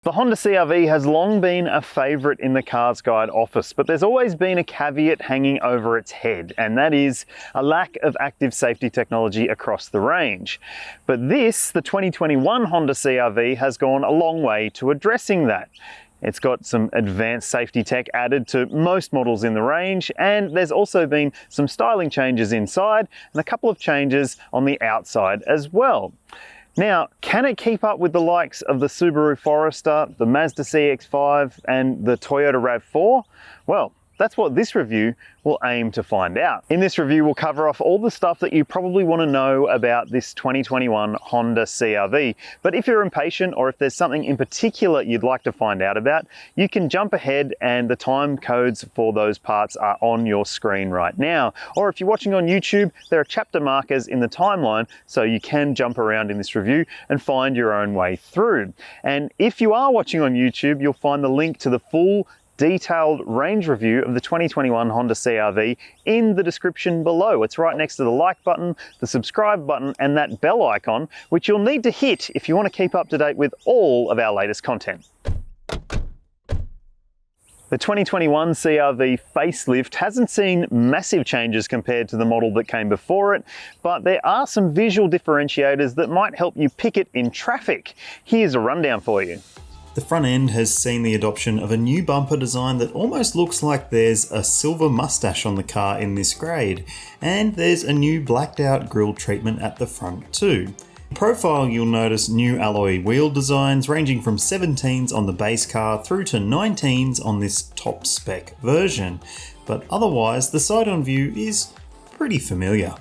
The Honda CR-V has long been a favourite in the CarsGuide office, but there's always been a caveat hanging over its head, and that is a lack of active safety technology across the range. But this, the 2021 Honda CR-V, has gone a long way to addressing that. It's got some advanced safety tech added to most models in the range, and there's also been some styling changes inside and a couple of changes on the outside as well. Now, can it keep up with the likes of the Subaru Forester, the Mazda CX-5 and the Toyota RAV4? Well, that's what this review will aim to find out. In this review, we'll cover off all the stuff that you probably want to know about this 2021 Honda CR-V. But if you're impatient or if there's something in particular you'd like to find out about, you can jump ahead and the time codes for those parts are on your screen right now. Or if you're watching on YouTube, there are chapter markers in the timeline so you can jump around in this review and find your own way through. And if you are watching on YouTube, you'll find the link to the full detailed range review of the 2021 Honda CR-V in the description below. It's right next to the like button, the subscribe button, and that bell icon, which you'll need to hit if you want to keep up to date with all of our latest content. The 2021 CR-V facelift hasn't seen massive changes compared to the model that came before it, but there are some visual differentiators that might help you pick it in traffic. Here's a rundown for you. The front end has seen the adoption of a new bumper design that almost looks like there's a silver mustache on the car in this grade, and there's a new blacked out grille treatment at the front too. In profile, you'll notice new alloy wheel designs ranging from 17s on the base car through to 19s on this top spec version, but otherwise the side-on view is pretty familiar.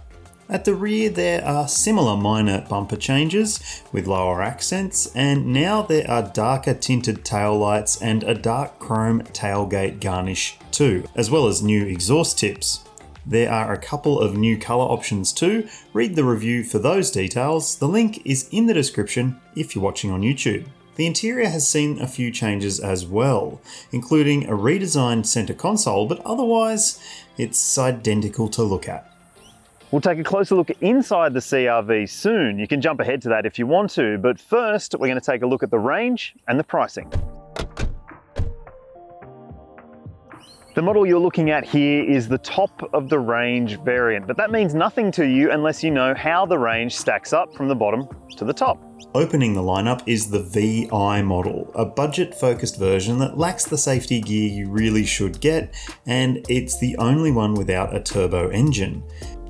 At the rear there are similar minor bumper changes with lower accents, and now there are darker tinted taillights and a dark chrome tailgate garnish too, as well as new exhaust tips. There are a couple of new colour options too. Read the review for those details. The link is in the description if you're watching on YouTube. The interior has seen a few changes as well, including a redesigned centre console, but otherwise it's identical to look at. We'll take a closer look inside the CR-V soon. You can jump ahead to that if you want to, but first we're going to take a look at the range and the pricing. The model you're looking at here is the top of the range variant, but that means nothing to you unless you know how the range stacks up from the bottom to the top. Opening the lineup is the VI model, a budget-focused version that lacks the safety gear you really should get, and it's the only one without a turbo engine.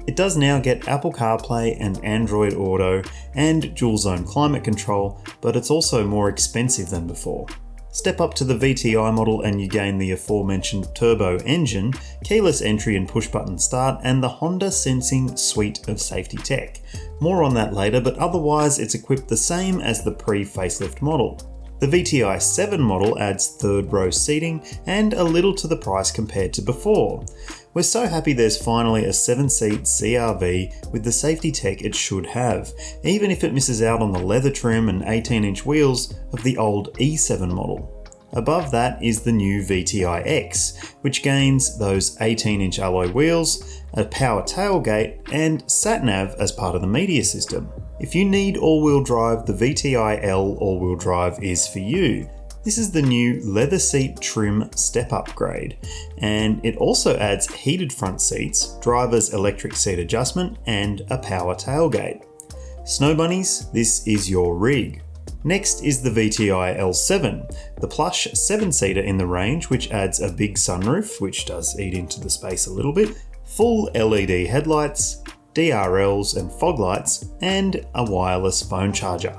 It does now get Apple CarPlay and Android Auto and dual zone climate control, but it's also more expensive than before. Step up to the VTI model and you gain the aforementioned turbo engine, keyless entry and push button start, and the Honda Sensing suite of safety tech. More on that later, but otherwise it's equipped the same as the pre-facelift model. The VTI 7 model adds third row seating and a little to the price compared to before. We're so happy there's finally a 7-seat CR-V with the safety tech it should have, even if it misses out on the leather trim and 18-inch wheels of the old E7 model. Above that is the new VTI X, which gains those 18-inch alloy wheels, a power tailgate, and sat-nav as part of the media system. If you need all-wheel drive, the VTI L all-wheel drive is for you. This is the new leather seat trim step upgrade, and it also adds heated front seats, driver's electric seat adjustment, and a power tailgate. Snow bunnies, this is your rig. Next is the VTI L7, the plush 7-seater in the range, which adds a big sunroof, which does eat into the space a little bit, full LED headlights, DRLs and fog lights, and a wireless phone charger.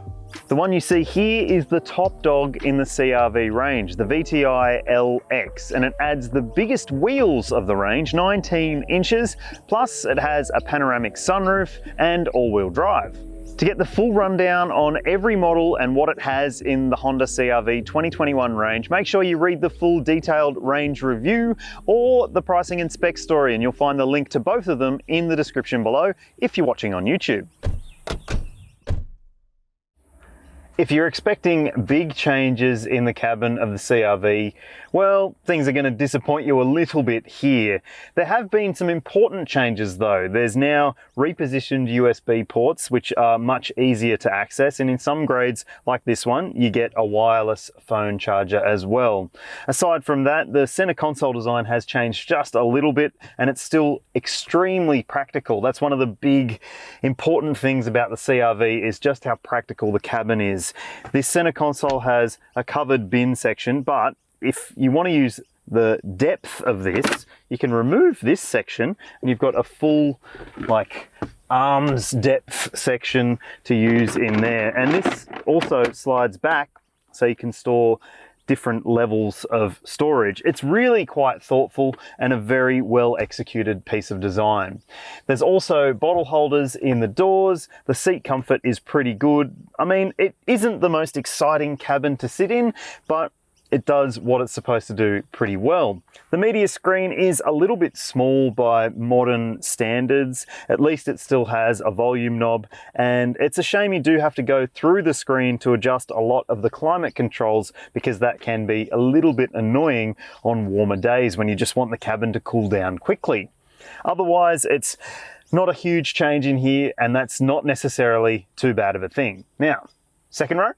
The one you see here is the top dog in the CR-V range, the VTI LX, and it adds the biggest wheels of the range, 19 inches, plus it has a panoramic sunroof and all-wheel drive. To get the full rundown on every model and what it has in the Honda CR-V 2021 range, make sure you read the full detailed range review or the pricing and spec story, and you'll find the link to both of them in the description below if you're watching on YouTube. If you're expecting big changes in the cabin of the CR-V, well, things are going to disappoint you a little bit here. There have been some important changes though. There's now repositioned USB ports, which are much easier to access, and in some grades like this one, you get a wireless phone charger as well. Aside from that, the center console design has changed just a little bit, and it's still extremely practical. That's one of the big important things about the CR-V, is just how practical the cabin is. This center console has a covered bin section, but if you want to use the depth of this, you can remove this section and you've got a full arms depth section to use in there. And this also slides back so you can store different levels of storage. It's really quite thoughtful and a very well executed piece of design. There's also bottle holders in the doors. The seat comfort is pretty good. I mean, it isn't the most exciting cabin to sit in, but it does what it's supposed to do pretty well. The media screen is a little bit small by modern standards. At least it still has a volume knob, and it's a shame you do have to go through the screen to adjust a lot of the climate controls, because that can be a little bit annoying on warmer days when you just want the cabin to cool down quickly. Otherwise, it's not a huge change in here, and that's not necessarily too bad of a thing. Now, second row.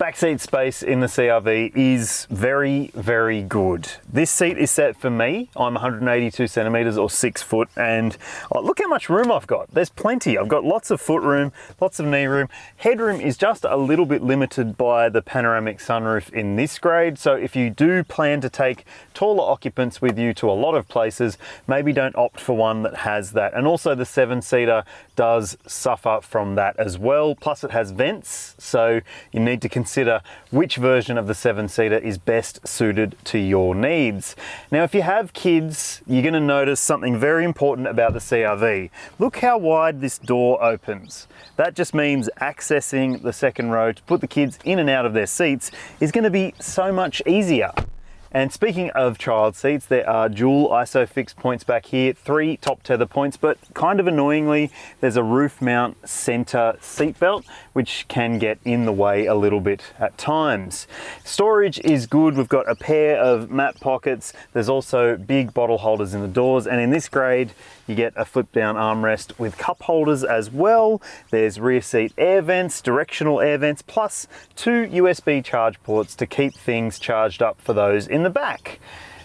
Backseat space in the CR-V is very, very good. This seat is set for me. I'm 182 centimeters or 6 foot, and look how much room I've got. There's plenty. I've got lots of foot room, lots of knee room. Headroom is just a little bit limited by the panoramic sunroof in this grade, so if you do plan to take taller occupants with you to a lot of places, maybe don't opt for one that has that. And also the 7-seater does suffer from that as well. Plus it has vents, so you need to consider which version of the 7-seater is best suited to your needs. Now, if you have kids, you're going to notice something very important about the CR-V. Look how wide this door opens. That just means accessing the second row to put the kids in and out of their seats is going to be so much easier. And speaking of child seats, there are dual ISOFIX points back here, 3 top tether points, but kind of annoyingly, there's a roof mount center seat belt, which can get in the way a little bit at times. Storage is good. We've got a pair of map pockets. There's also big bottle holders in the doors, and in this grade, you get a flip down armrest with cup holders as well. There's rear seat air vents, directional air vents, plus 2 USB charge ports to keep things charged up for those in the back.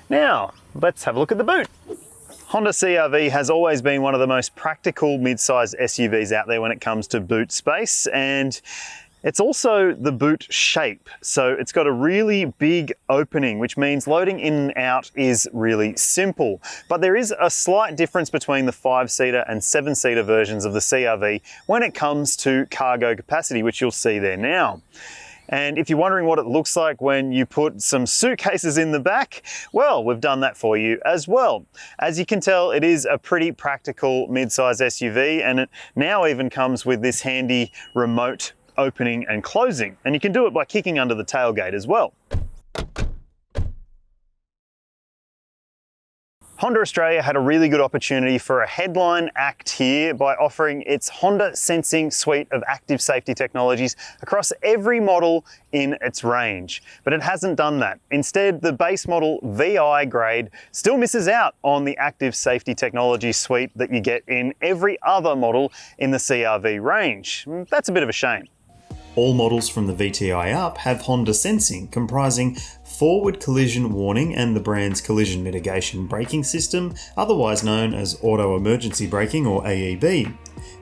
Now, let's have a look at the boot. Honda CR-V has always been one of the most practical mid-size SUVs out there when it comes to boot space, and it's also the boot shape. So it's got a really big opening, which means loading in and out is really simple. But there is a slight difference between the 5-seater and 7-seater versions of the CR-V when it comes to cargo capacity, which you'll see there now. And if you're wondering what it looks like when you put some suitcases in the back, well, we've done that for you as well. As you can tell, it is a pretty practical mid-size SUV, and it now even comes with this handy remote opening and closing. And you can do it by kicking under the tailgate as well. Honda Australia had a really good opportunity for a headline act here by offering its Honda Sensing suite of active safety technologies across every model in its range. But it hasn't done that. Instead, the base model VI grade still misses out on the active safety technology suite that you get in every other model in the CR-V range. That's a bit of a shame. All models from the VTI up have Honda Sensing, comprising forward collision warning and the brand's collision mitigation braking system, otherwise known as auto emergency braking or AEB.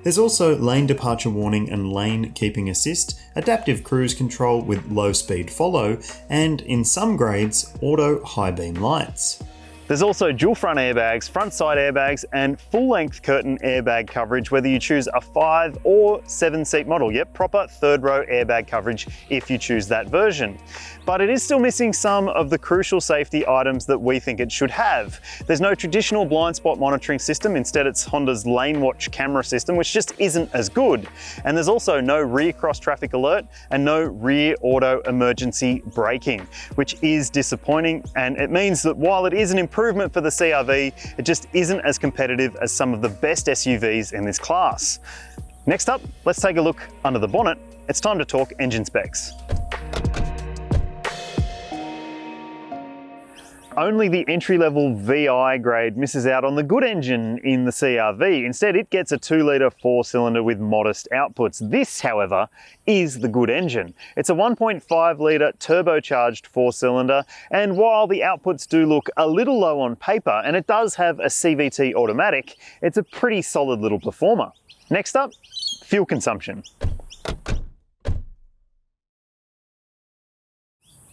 There's also lane departure warning and lane keeping assist, adaptive cruise control with low speed follow, and in some grades, auto high beam lights. There's also dual front airbags, front side airbags, and full-length curtain airbag coverage, whether you choose a 5 or 7-seat model. Yep, proper third-row airbag coverage if you choose that version. But it is still missing some of the crucial safety items that we think it should have. There's no traditional blind spot monitoring system. Instead, it's Honda's lane watch camera system, which just isn't as good. And there's also no rear cross traffic alert and no rear auto emergency braking, which is disappointing. And it means that while it is an improvement for the CR-V, it just isn't as competitive as some of the best SUVs in this class. Next up, let's take a look under the bonnet it's time to talk engine specs. Only the entry-level VI grade misses out on the good engine in the CR-V. Instead, it gets a 2-litre 4-cylinder with modest outputs. This, however, is the good engine. It's a 1.5-litre turbocharged 4-cylinder, and while the outputs do look a little low on paper, and it does have a CVT automatic, it's a pretty solid little performer. Next up, fuel consumption.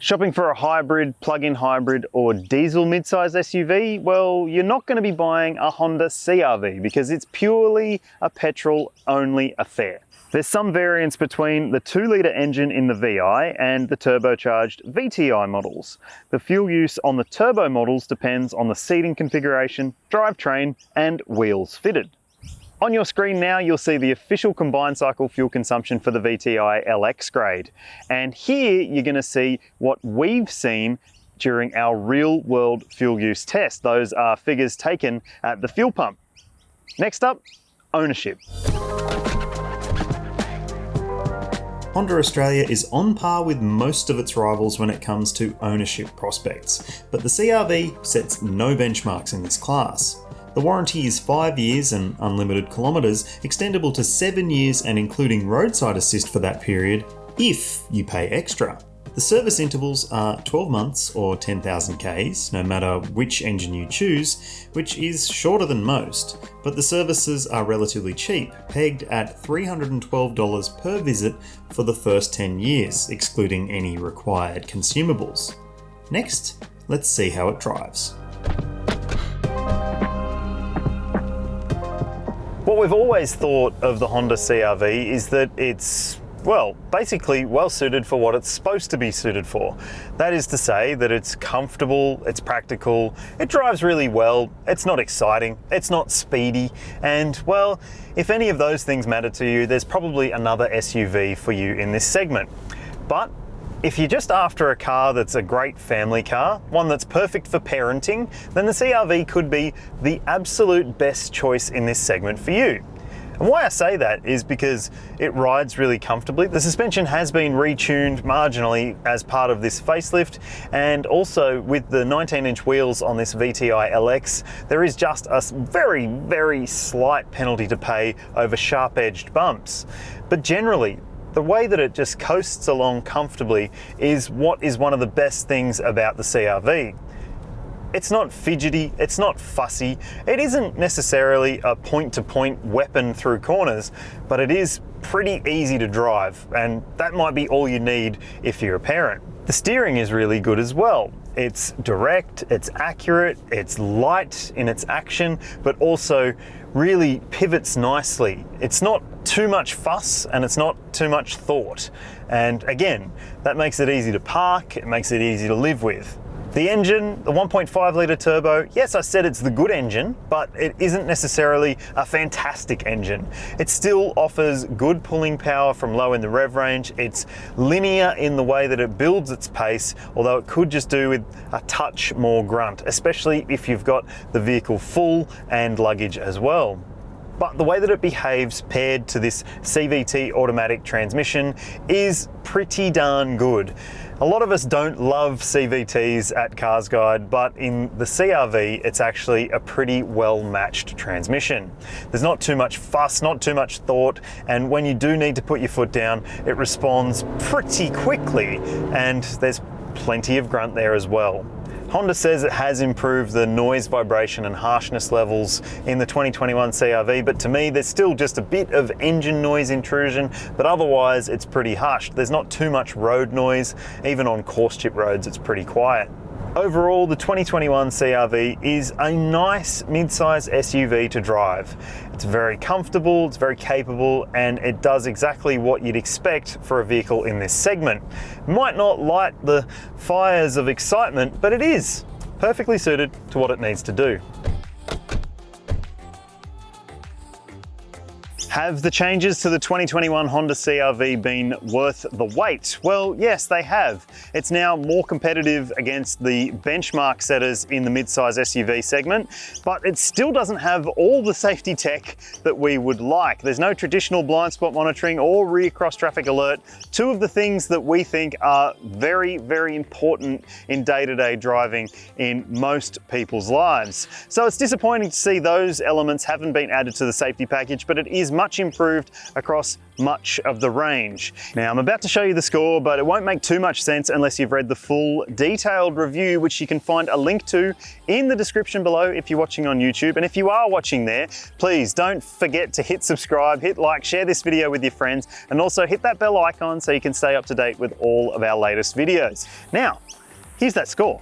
Shopping for a hybrid, plug-in hybrid or diesel mid-size SUV? Well, you're not going to be buying a Honda CR-V because it's purely a petrol-only affair. There's some variance between the 2-litre engine in the VI and the turbocharged VTI models. The fuel use on the turbo models depends on the seating configuration, drivetrain and wheels fitted. On your screen now, you'll see the official combined cycle fuel consumption for the VTI LX grade. And here you're going to see what we've seen during our real world fuel use test. Those are figures taken at the fuel pump. Next up, ownership. Honda Australia is on par with most of its rivals when it comes to ownership prospects, but the CR-V sets no benchmarks in this class. The warranty is 5 years and unlimited kilometres, extendable to 7 years and including roadside assist for that period, if you pay extra. The service intervals are 12 months or 10,000 Ks, no matter which engine you choose, which is shorter than most, but the services are relatively cheap, pegged at $312 per visit for the first 10 years, excluding any required consumables. Next, let's see how it drives. What we've always thought of the Honda CR-V is that it's, well, basically well suited for what it's supposed to be suited for. That is to say that it's comfortable, it's practical, it drives really well, it's not exciting, it's not speedy, and well, if any of those things matter to you, there's probably another SUV for you in this segment. But if you're just after a car that's a great family car, one that's perfect for parenting, then the CR-V could be the absolute best choice in this segment for you. And why I say that is because it rides really comfortably. The suspension has been retuned marginally as part of this facelift, and also with the 19-inch wheels on this VTI LX, there is just a very, very slight penalty to pay over sharp-edged bumps. But generally, the way that it just coasts along comfortably is what is one of the best things about the CR-V. It's not fidgety, it's not fussy, it isn't necessarily a point-to-point weapon through corners, but it is pretty easy to drive, and that might be all you need if you're a parent. The steering is really good as well. It's direct, it's accurate, it's light in its action, but also really pivots nicely. It's not too much fuss and it's not too much thought. And again, that makes it easy to park, it makes it easy to live with. The engine, the 1.5 litre turbo, yes, I said it's the good engine, but it isn't necessarily a fantastic engine. It still offers good pulling power from low in the rev range. It's linear in the way that it builds its pace, although it could just do with a touch more grunt, especially if you've got the vehicle full and luggage as well. But the way that it behaves paired to this CVT automatic transmission is pretty darn good. A lot of us don't love CVTs at CarsGuide, but in the CR-V, it's actually a pretty well-matched transmission. There's not too much fuss, not too much thought, and when you do need to put your foot down, it responds pretty quickly, and there's plenty of grunt there as well. Honda says it has improved the noise, vibration and harshness levels in the 2021 CR-V, but to me there's still just a bit of engine noise intrusion, but otherwise it's pretty hushed. There's not too much road noise, even on coarse chip roads it's pretty quiet. Overall, the 2021 CR-V is a nice mid-size SUV to drive. It's very comfortable, it's very capable, and it does exactly what you'd expect for a vehicle in this segment. It might not light the fires of excitement, but it is perfectly suited to what it needs to do. Have the changes to the 2021 Honda CR-V been worth the wait? Well, yes, they have. It's now more competitive against the benchmark setters in the mid-size SUV segment, but it still doesn't have all the safety tech that we would like. There's no traditional blind spot monitoring or rear cross traffic alert, two of the things that we think are very, very important in day-to-day driving in most people's lives. So it's disappointing to see those elements haven't been added to the safety package, but it is much improved across much of the range. Now, I'm about to show you the score, but it won't make too much sense unless you've read the full detailed review, which you can find a link to in the description below if you're watching on YouTube. And if you are watching there, please don't forget to hit subscribe, hit like, share this video with your friends, and also hit that bell icon so you can stay up to date with all of our latest videos. Now, here's that score.